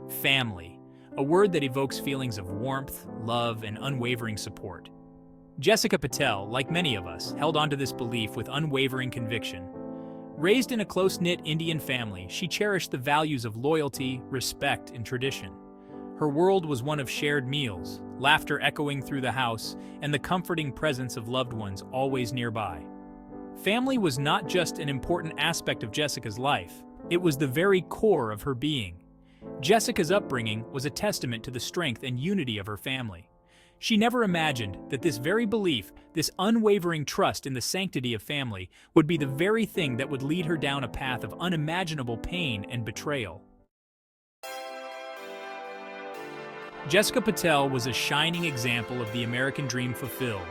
Family, a word that evokes feelings of warmth, love, and unwavering support. Jessica Patel, like many of us, held onto this belief with unwavering conviction. Raised in a close-knit Indian family, she cherished the values of loyalty, respect, and tradition. Her world was one of shared meals, laughter echoing through the house, and the comforting presence of loved ones always nearby. Family was not just an important aspect of Jessica's life, it was the very core of her being. Jessica's upbringing was a testament to the strength and unity of her family. She never imagined that this very belief, this unwavering trust in the sanctity of family, would be the very thing that would lead her down a path of unimaginable pain and betrayal. Jessica Patel was a shining example of the American dream fulfilled.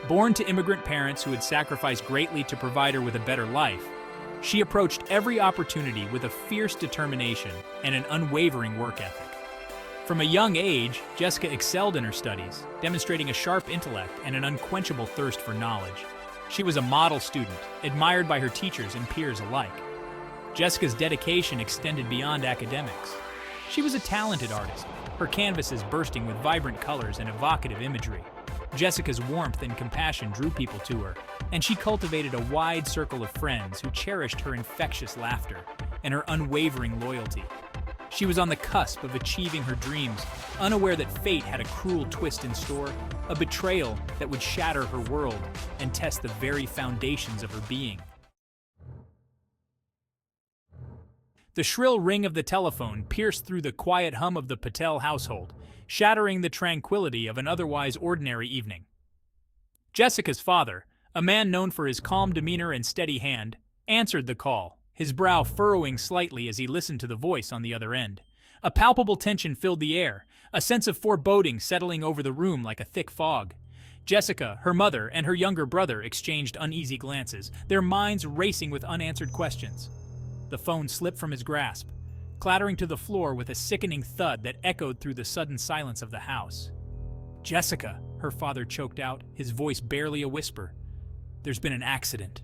Born to immigrant parents who had sacrificed greatly to provide her with a better life, she approached every opportunity with a fierce determination and an unwavering work ethic. From a young age, Jessica excelled in her studies, demonstrating a sharp intellect and an unquenchable thirst for knowledge. She was a model student, admired by her teachers and peers alike. Jessica's dedication extended beyond academics. She was a talented artist, her canvases bursting with vibrant colors and evocative imagery. Jessica's warmth and compassion drew people to her, and she cultivated a wide circle of friends who cherished her infectious laughter and her unwavering loyalty. She was on the cusp of achieving her dreams, unaware that fate had a cruel twist in store, a betrayal that would shatter her world and test the very foundations of her being. The shrill ring of the telephone pierced through the quiet hum of the Patel household, shattering the tranquility of an otherwise ordinary evening. Jessica's father, a man known for his calm demeanor and steady hand, answered the call, his brow furrowing slightly as he listened to the voice on the other end. A palpable tension filled the air, a sense of foreboding settling over the room like a thick fog. Jessica, her mother, and her younger brother exchanged uneasy glances, their minds racing with unanswered questions. The phone slipped from his grasp, clattering to the floor with a sickening thud that echoed through the sudden silence of the house. "Jessica," her father choked out, his voice barely a whisper. "There's been an accident."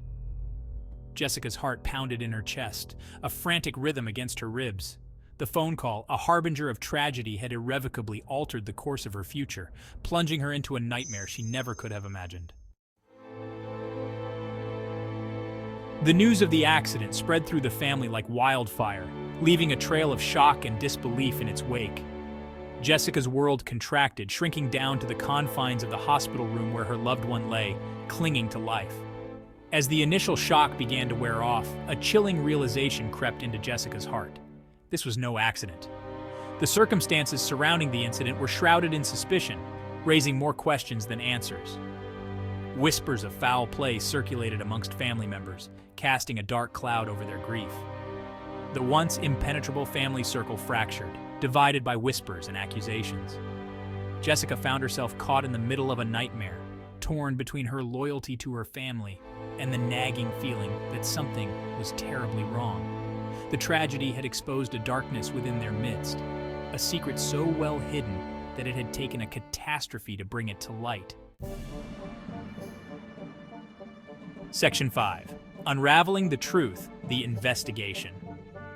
Jessica's heart pounded in her chest, a frantic rhythm against her ribs. The phone call, a harbinger of tragedy, had irrevocably altered the course of her future, plunging her into a nightmare she never could have imagined. The news of the accident spread through the family like wildfire, leaving a trail of shock and disbelief in its wake. Jessica's world contracted, shrinking down to the confines of the hospital room where her loved one lay, clinging to life. As the initial shock began to wear off, a chilling realization crept into Jessica's heart. This was no accident. The circumstances surrounding the incident were shrouded in suspicion, raising more questions than answers. Whispers of foul play circulated amongst family members, casting a dark cloud over their grief. The once impenetrable family circle fractured, divided by whispers and accusations. Jessica found herself caught in the middle of a nightmare, torn between her loyalty to her family and the nagging feeling that something was terribly wrong. The tragedy had exposed a darkness within their midst, a secret so well hidden that it had taken a catastrophe to bring it to light. Section 5. Unraveling the Truth, the Investigation.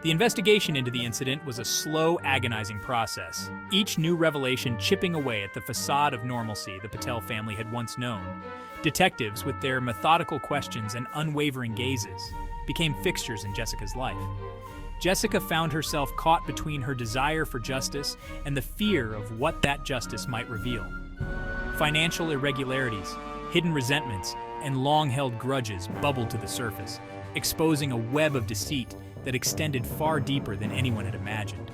The investigation into the incident was a slow, agonizing process, each new revelation chipping away at the facade of normalcy the Patel family had once known. Detectives, with their methodical questions and unwavering gazes, became fixtures in Jessica's life. Jessica found herself caught between her desire for justice and the fear of what that justice might reveal. Financial irregularities, hidden resentments, and long-held grudges bubbled to the surface, exposing a web of deceit that extended far deeper than anyone had imagined.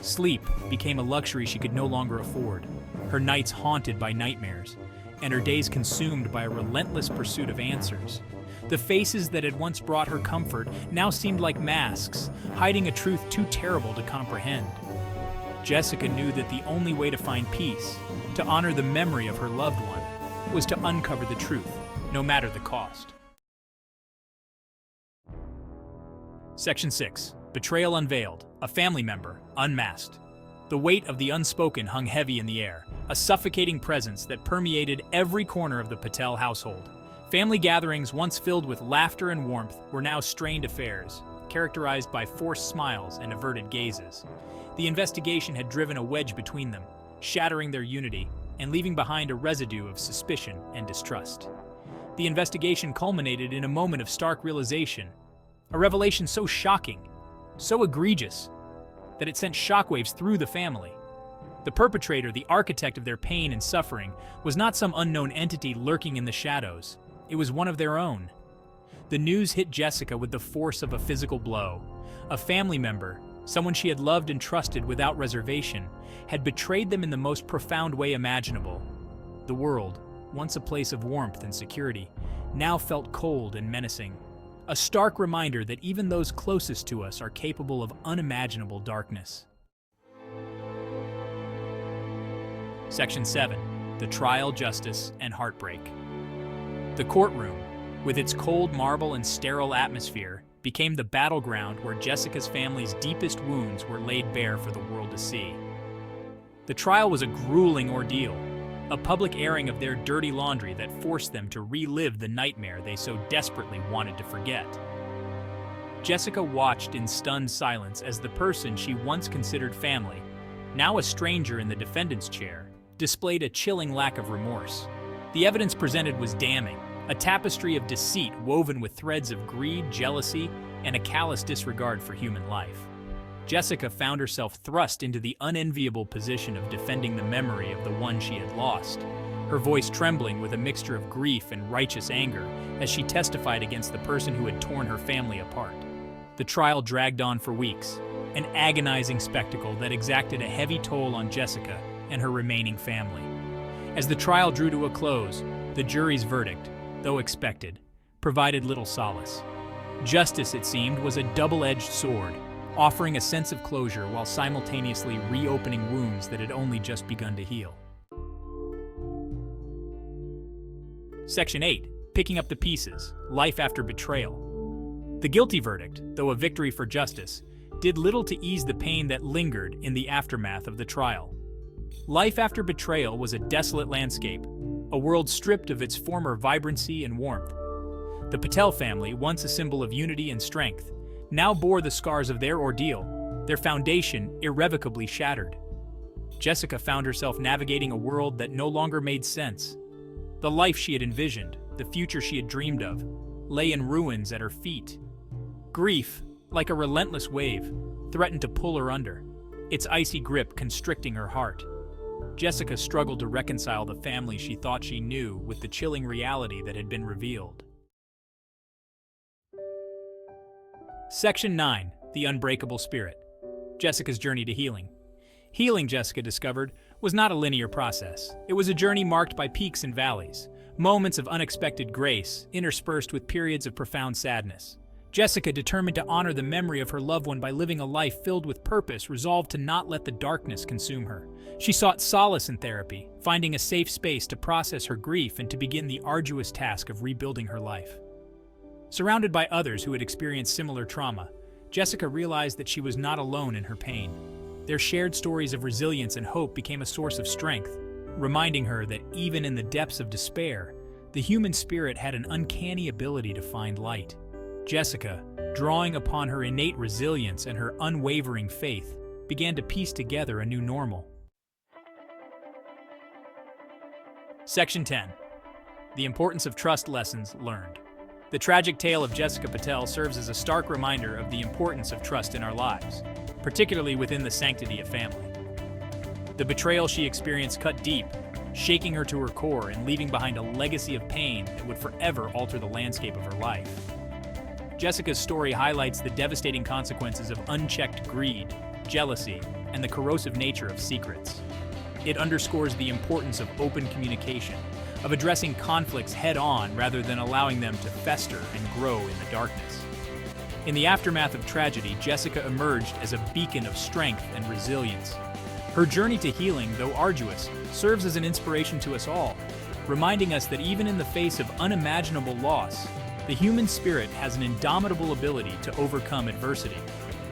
Sleep became a luxury she could no longer afford, her nights haunted by nightmares, and her days consumed by a relentless pursuit of answers. The faces that had once brought her comfort now seemed like masks, hiding a truth too terrible to comprehend. Jessica knew that the only way to find peace, to honor the memory of her loved one, was to uncover the truth, no matter the cost. Section 6. Betrayal Unveiled, a family member, unmasked. The weight of the unspoken hung heavy in the air, a suffocating presence that permeated every corner of the Patel household. Family gatherings, once filled with laughter and warmth, were now strained affairs, characterized by forced smiles and averted gazes. The investigation had driven a wedge between them, shattering their unity and leaving behind a residue of suspicion and distrust. The investigation culminated in a moment of stark realization, a revelation so shocking, so egregious, that it sent shockwaves through the family. The perpetrator, the architect of their pain and suffering, was not some unknown entity lurking in the shadows. It was one of their own. The news hit Jessica with the force of a physical blow. A family member, someone she had loved and trusted without reservation, had betrayed them in the most profound way imaginable. The world, once a place of warmth and security, now felt cold and menacing. A stark reminder that even those closest to us are capable of unimaginable darkness. Section 7. The Trial, Justice, and Heartbreak. The courtroom, with its cold marble and sterile atmosphere, became the battleground where Jessica's family's deepest wounds were laid bare for the world to see. The trial was a grueling ordeal, a public airing of their dirty laundry that forced them to relive the nightmare they so desperately wanted to forget. Jessica watched in stunned silence as the person she once considered family, now a stranger in the defendant's chair, displayed a chilling lack of remorse. The evidence presented was damning, a tapestry of deceit woven with threads of greed, jealousy, and a callous disregard for human life. Jessica found herself thrust into the unenviable position of defending the memory of the one she had lost, her voice trembling with a mixture of grief and righteous anger as she testified against the person who had torn her family apart. The trial dragged on for weeks, an agonizing spectacle that exacted a heavy toll on Jessica and her remaining family. As the trial drew to a close, the jury's verdict, though expected, provided little solace. Justice, it seemed, was a double-edged sword, offering a sense of closure while simultaneously reopening wounds that had only just begun to heal. Section 8. Picking up the pieces. Life after betrayal. The guilty verdict, though a victory for justice, did little to ease the pain that lingered in the aftermath of the trial. Life after betrayal was a desolate landscape, a world stripped of its former vibrancy and warmth. The Patel family, once a symbol of unity and strength, now bore the scars of their ordeal, their foundation irrevocably shattered. Jessica found herself navigating a world that no longer made sense. The life she had envisioned, the future she had dreamed of, lay in ruins at her feet. Grief, like a relentless wave, threatened to pull her under, its icy grip constricting her heart. Jessica struggled to reconcile the family she thought she knew with the chilling reality that had been revealed. Section 9. The Unbreakable Spirit. Jessica's journey to healing. Healing, Jessica discovered, was not a linear process. It was a journey marked by peaks and valleys, moments of unexpected grace, interspersed with periods of profound sadness. Jessica, determined to honor the memory of her loved one by living a life filled with purpose, resolved to not let the darkness consume her. She sought solace in therapy, finding a safe space to process her grief and to begin the arduous task of rebuilding her life. Surrounded by others who had experienced similar trauma, Jessica realized that she was not alone in her pain. Their shared stories of resilience and hope became a source of strength, reminding her that even in the depths of despair, the human spirit had an uncanny ability to find light. Jessica, drawing upon her innate resilience and her unwavering faith, began to piece together a new normal. Section 10. The Importance of Trust Lessons Learned. The tragic tale of Jessica Patel serves as a stark reminder of the importance of trust in our lives, particularly within the sanctity of family. The betrayal she experienced cut deep, shaking her to her core and leaving behind a legacy of pain that would forever alter the landscape of her life. Jessica's story highlights the devastating consequences of unchecked greed, jealousy, and the corrosive nature of secrets. It underscores the importance of open communication, of addressing conflicts head-on rather than allowing them to fester and grow in the darkness. In the aftermath of tragedy, Jessica emerged as a beacon of strength and resilience. Her journey to healing, though arduous, serves as an inspiration to us all, reminding us that even in the face of unimaginable loss, the human spirit has an indomitable ability to overcome adversity.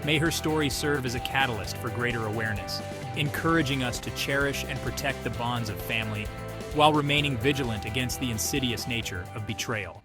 May her story serve as a catalyst for greater awareness, encouraging us to cherish and protect the bonds of family while remaining vigilant against the insidious nature of betrayal.